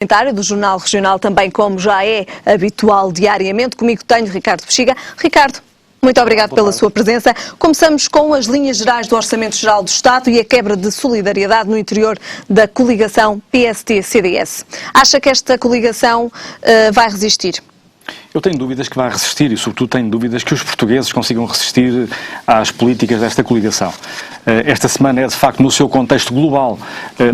Do Jornal Regional, também como já é habitual diariamente. Comigo tenho Ricardo Bexiga. Ricardo, muito obrigado pela sua presença. Começamos com as linhas gerais do Orçamento Geral do Estado e a quebra de solidariedade no interior da coligação PST-CDS. Acha que esta coligação vai resistir? Eu tenho dúvidas que vai resistir e, sobretudo, tenho dúvidas que os portugueses consigam resistir às políticas desta coligação. Esta semana é, de facto, no seu contexto global,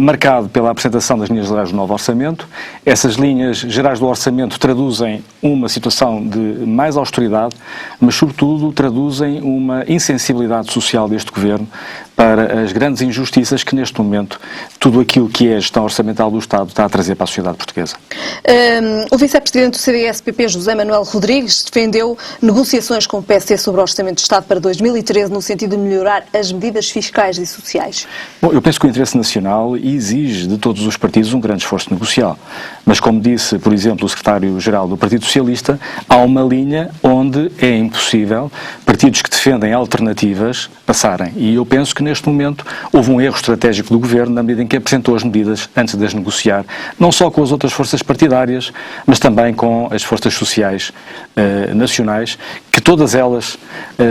marcado pela apresentação das linhas gerais do novo orçamento. Essas linhas gerais do orçamento traduzem uma situação de mais austeridade, mas, sobretudo, traduzem uma insensibilidade social deste governo para as grandes injustiças que, neste momento, tudo aquilo que é a gestão orçamental do Estado está a trazer para a sociedade portuguesa. O vice-presidente do CDS-PP, José Manuel Rodrigues, defendeu negociações com o PSD sobre o Orçamento do Estado para 2013 no sentido de melhorar as medidas fiscais e sociais. Bom, eu penso que o interesse nacional exige de todos os partidos um grande esforço negocial. Mas, como disse, por exemplo, o secretário-geral do Partido Socialista, há uma linha onde é impossível partidos que defendem alternativas passarem. E eu penso que, neste momento, houve um erro estratégico do Governo na medida em que apresentou as medidas antes de as negociar, não só com as outras forças partidárias, mas também com as forças sociais nacionais, que todas elas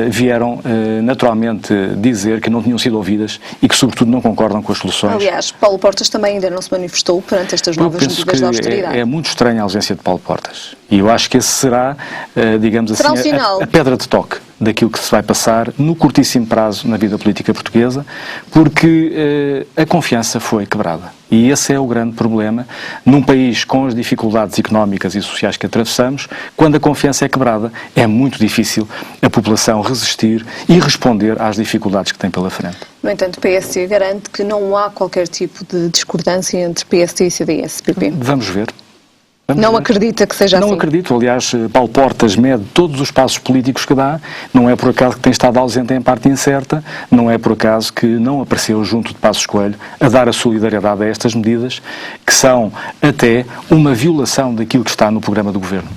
vieram naturalmente dizer que não tinham sido ouvidas e que, sobretudo, não concordam com as soluções. Aliás, Paulo Portas também ainda não se manifestou perante estas novas medidas de austeridade. É muito estranha a ausência de Paulo Portas. E eu acho que esse será, digamos assim, a pedra de toque daquilo que se vai passar no curtíssimo prazo na vida política portuguesa, porque a confiança foi quebrada. E esse é o grande problema num país com as dificuldades económicas e sociais que atravessamos. Quando a confiança é quebrada, é muito difícil a população resistir e responder às dificuldades que tem pela frente. No entanto, o PSD garante que não há qualquer tipo de discordância entre PSD e CDS-PP. Vamos ver. Não acredita que seja assim? Não acredito. Aliás, Paulo Portas mede todos os passos políticos que dá. Não é por acaso que tem estado ausente em parte incerta. Não é por acaso que não apareceu junto de Passos Coelho a dar a solidariedade a estas medidas, que são até uma violação daquilo que está no programa do Governo.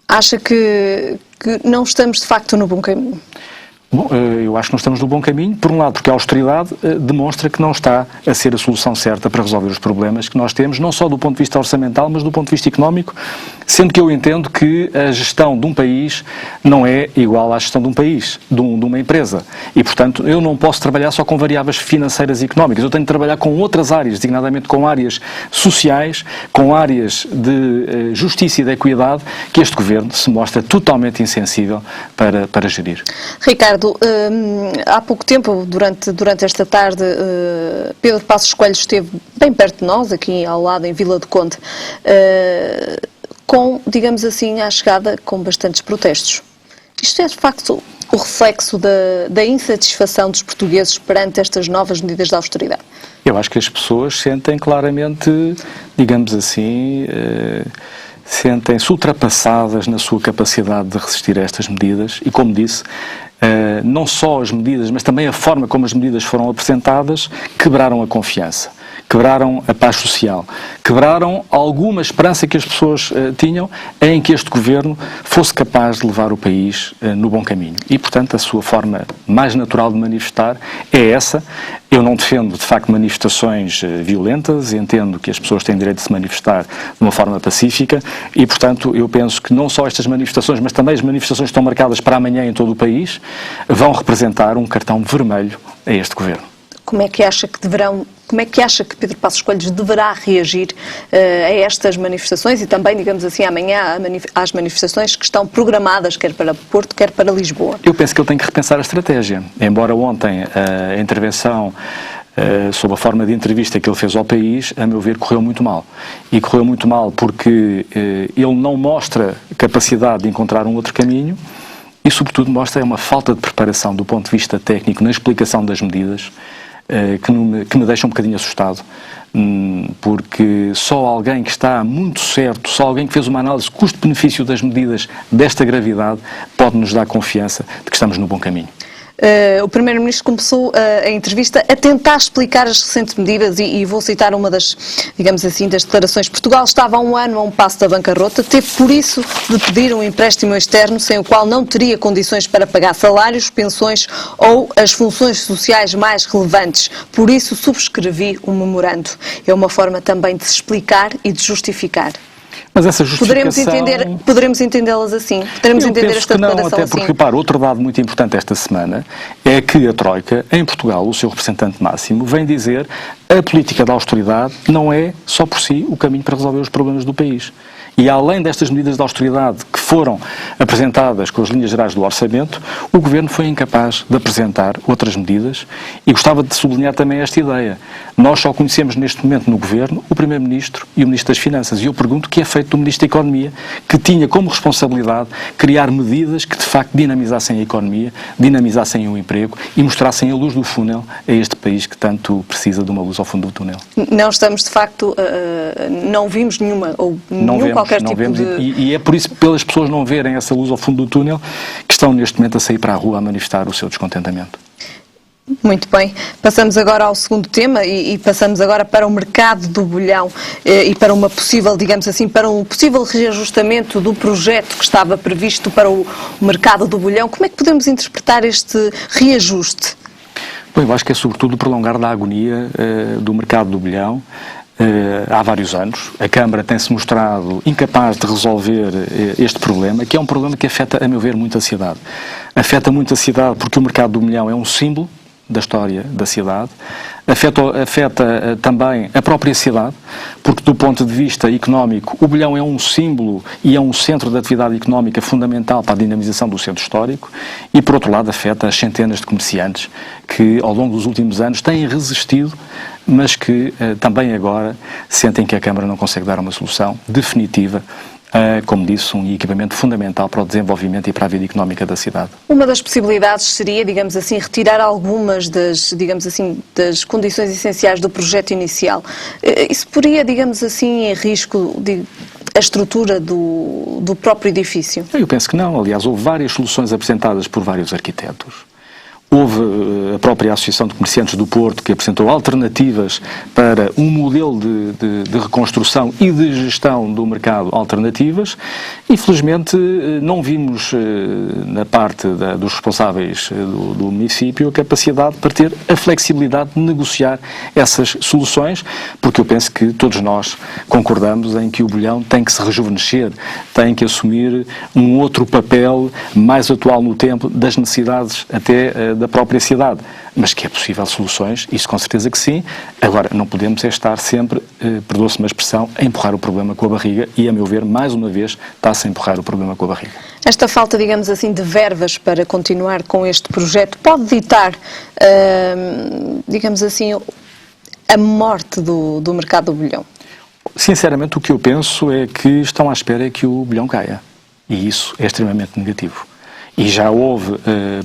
Acha que não estamos, de facto, no bom caminho? Bom, eu acho que não estamos no bom caminho, por um lado porque a austeridade demonstra que não está a ser a solução certa para resolver os problemas que nós temos, não só do ponto de vista orçamental, mas do ponto de vista económico, sendo que eu entendo que a gestão de um país não é igual à gestão de um país, de uma empresa. E, portanto, eu não posso trabalhar só com variáveis financeiras e económicas, eu tenho de trabalhar com outras áreas, designadamente com áreas sociais, com áreas de justiça e de equidade, que este Governo se mostra totalmente insensível para gerir. Ricardo, há pouco tempo, durante esta tarde, Pedro Passos Coelho esteve bem perto de nós, aqui ao lado, em Vila do Conde, com, digamos assim, à chegada com bastantes protestos. Isto é, de facto, o reflexo da insatisfação dos portugueses perante estas novas medidas de austeridade? Eu acho que as pessoas sentem claramente, digamos assim, sentem-se ultrapassadas na sua capacidade de resistir a estas medidas e, como disse, não só as medidas, mas também a forma como as medidas foram apresentadas, quebraram a confiança, quebraram a paz social, quebraram alguma esperança que as pessoas tinham em que este Governo fosse capaz de levar o país no bom caminho. E, portanto, a sua forma mais natural de manifestar é essa. Eu não defendo, de facto, manifestações violentas, entendo que as pessoas têm direito de se manifestar de uma forma pacífica e, portanto, eu penso que não só estas manifestações, mas também as manifestações que estão marcadas para amanhã em todo o país, vão representar um cartão vermelho a este Governo. Como é que acha que Pedro Passos Coelho deverá reagir a estas manifestações e também, digamos assim, amanhã às manifestações que estão programadas, quer para Porto, quer para Lisboa? Eu penso que ele tem que repensar a estratégia. Embora ontem a intervenção sob a forma de entrevista que ele fez ao país, a meu ver, correu muito mal. E correu muito mal porque ele não mostra capacidade de encontrar um outro caminho e, sobretudo, mostra uma falta de preparação do ponto de vista técnico na explicação das medidas, que me deixa um bocadinho assustado, porque só alguém que está muito certo, só alguém que fez uma análise custo-benefício das medidas desta gravidade pode nos dar confiança de que estamos no bom caminho. O Primeiro-Ministro começou a entrevista a tentar explicar as recentes medidas e vou citar uma das, digamos assim, das declarações. Portugal estava há um ano a um passo da bancarrota, teve por isso de pedir um empréstimo externo sem o qual não teria condições para pagar salários, pensões ou as funções sociais mais relevantes. Por isso subscrevi um memorando. É uma forma também de se explicar e de justificar. Mas essa justificação... Poderemos entendê-las assim? Poderemos entender esta declaração até porque, assim? repara, outro dado muito importante esta semana é que a Troika, em Portugal, o seu representante máximo, vem dizer a política da austeridade não é, só por si, o caminho para resolver os problemas do país. E além destas medidas de austeridade que foram apresentadas com as linhas gerais do orçamento, o Governo foi incapaz de apresentar outras medidas e gostava de sublinhar também esta ideia. Nós só conhecemos neste momento no Governo o Primeiro-Ministro e o Ministro das Finanças. E eu pergunto o que é feito do Ministro da Economia, que tinha como responsabilidade criar medidas que de facto dinamizassem a economia, dinamizassem o emprego e mostrassem a luz do túnel a este país que tanto precisa de uma luz ao fundo do túnel. Não estamos, de facto, não vimos nenhuma, ou nenhum qualquer tipo de... E é por isso, pelas pessoas não verem essa luz ao fundo do túnel, que estão neste momento a sair para a rua a manifestar o seu descontentamento. Muito bem. Passamos agora ao segundo tema e passamos agora para o mercado do bolhão e para uma possível, digamos assim, para um possível reajustamento do projeto que estava previsto para o mercado do bolhão. Como é que podemos interpretar este reajuste? Bom, eu acho que é sobretudo o prolongar da agonia do mercado do bolhão. Há vários anos. A Câmara tem-se mostrado incapaz de resolver este problema, que é um problema que afeta, a meu ver, muito a cidade. Afeta muito a cidade porque o mercado do bolhão é um símbolo da história da cidade, afeta também a própria cidade, porque do ponto de vista económico o bolhão é um símbolo e é um centro de atividade económica fundamental para a dinamização do centro histórico e, por outro lado, afeta as centenas de comerciantes que, ao longo dos últimos anos, têm resistido, mas que também agora sentem que a Câmara não consegue dar uma solução definitiva, como disse, um equipamento fundamental para o desenvolvimento e para a vida económica da cidade. Uma das possibilidades seria, digamos assim, retirar algumas das, digamos assim, das condições essenciais do projeto inicial. Isso poria, digamos assim, em risco a estrutura do próprio edifício? Eu penso que não. Aliás, houve várias soluções apresentadas por vários arquitetos. Houve a própria Associação de Comerciantes do Porto que apresentou alternativas para um modelo de reconstrução e de gestão do mercado alternativas. Infelizmente, não vimos na parte dos responsáveis do município a capacidade para ter a flexibilidade de negociar essas soluções, porque eu penso que todos nós concordamos em que o bolhão tem que se rejuvenescer, tem que assumir um outro papel mais atual no tempo das necessidades até da própria cidade, mas que é possível soluções, isso com certeza que sim. Agora, não podemos estar sempre, perdoa-se uma expressão, a empurrar o problema com a barriga e, a meu ver, mais uma vez, está-se a empurrar o problema com a barriga. Esta falta, digamos assim, de verbas para continuar com este projeto pode ditar, digamos assim, a morte do mercado do bolhão? Sinceramente, o que eu penso é que estão à espera que o bolhão caia. E isso é extremamente negativo. E já houve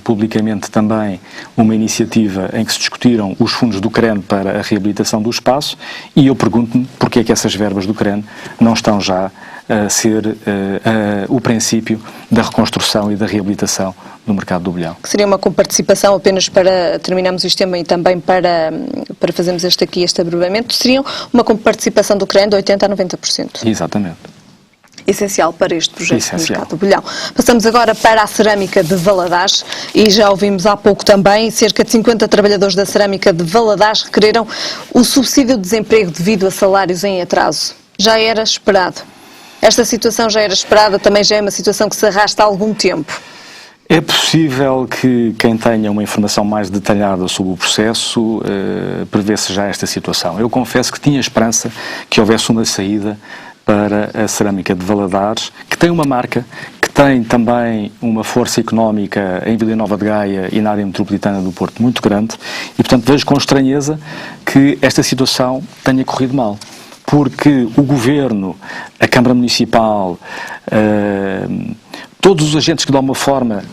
publicamente também uma iniciativa em que se discutiram os fundos do CREN para a reabilitação do espaço e eu pergunto-me porque é que essas verbas do CREN não estão já a ser o princípio da reconstrução e da reabilitação do mercado do bolhão. Que seria uma comparticipação, apenas para terminarmos este tema e também para fazermos este abrevamento, seria uma comparticipação do CREN de 80% a 90%. Exatamente. Essencial para este projeto do mercado do bolhão. Passamos agora para a cerâmica de Valadares e já ouvimos há pouco também, cerca de 50 trabalhadores da cerâmica de Valadares requereram o subsídio de desemprego devido a salários em atraso. Já era esperado. Esta situação já era esperada, também já é uma situação que se arrasta há algum tempo. É possível que quem tenha uma informação mais detalhada sobre o processo prevesse já esta situação. Eu confesso que tinha esperança que houvesse uma saída para a cerâmica de Valadares, que tem uma marca, que tem também uma força económica em Vila Nova de Gaia e na área metropolitana do Porto muito grande e, portanto, vejo com estranheza que esta situação tenha corrido mal. Porque o Governo, a Câmara Municipal, todos os agentes que de alguma forma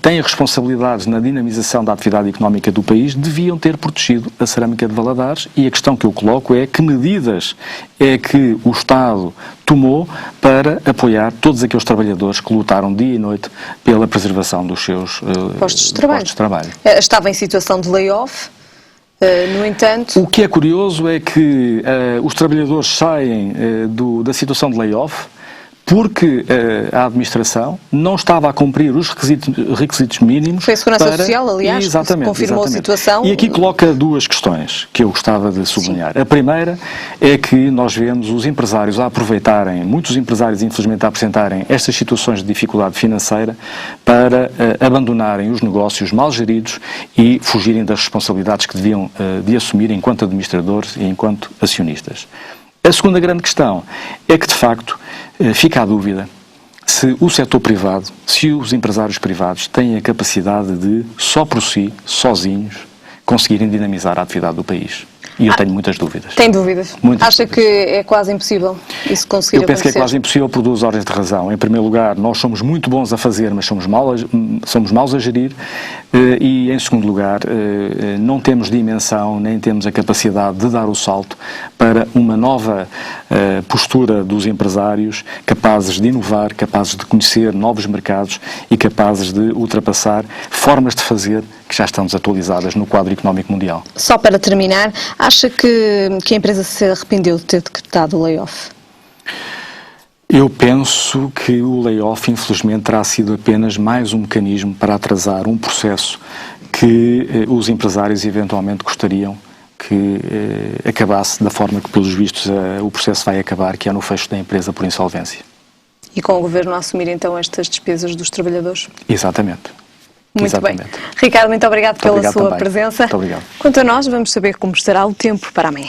têm responsabilidades na dinamização da atividade económica do país deviam ter protegido a cerâmica de Valadares, e a questão que eu coloco é que medidas é que o Estado tomou para apoiar todos aqueles trabalhadores que lutaram dia e noite pela preservação dos seus postos de trabalho. Estava em situação de layoff. No entanto... O que é curioso é que os trabalhadores saem da situação de layoff porque a administração não estava a cumprir os requisitos mínimos. Foi a Segurança Social, aliás, que confirmou a situação. E aqui coloca duas questões que eu gostava de sublinhar. Sim. A primeira é que nós vemos os empresários a aproveitarem, muitos empresários infelizmente a apresentarem estas situações de dificuldade financeira para abandonarem os negócios mal geridos e fugirem das responsabilidades que deviam de assumir enquanto administradores e enquanto acionistas. A segunda grande questão é que, de facto, fica a dúvida se o setor privado, se os empresários privados têm a capacidade de, só por si, sozinhos, conseguirem dinamizar a atividade do país. E eu tenho muitas dúvidas. Tem dúvidas? Acha que é quase impossível isso conseguir acontecer? Eu penso que é quase impossível por duas ordens de razão. Em primeiro lugar, nós somos muito bons a fazer, mas somos maus a gerir. E, em segundo lugar, não temos dimensão, nem temos a capacidade de dar o salto para uma nova postura dos empresários, capazes de inovar, capazes de conhecer novos mercados e capazes de ultrapassar formas de fazer que já estão desatualizadas no quadro económico mundial. Só para terminar, acha que a empresa se arrependeu de ter decretado o layoff? Eu penso que o layoff, infelizmente, terá sido apenas mais um mecanismo para atrasar um processo que os empresários eventualmente gostariam que acabasse da forma que, pelos vistos, o processo vai acabar, que é no fecho da empresa por insolvência. E com o Governo a assumir, então, estas despesas dos trabalhadores? Exatamente. Muito bem. Ricardo, muito obrigado pela sua presença. Muito obrigado. Quanto a nós, vamos saber como estará o tempo para amanhã.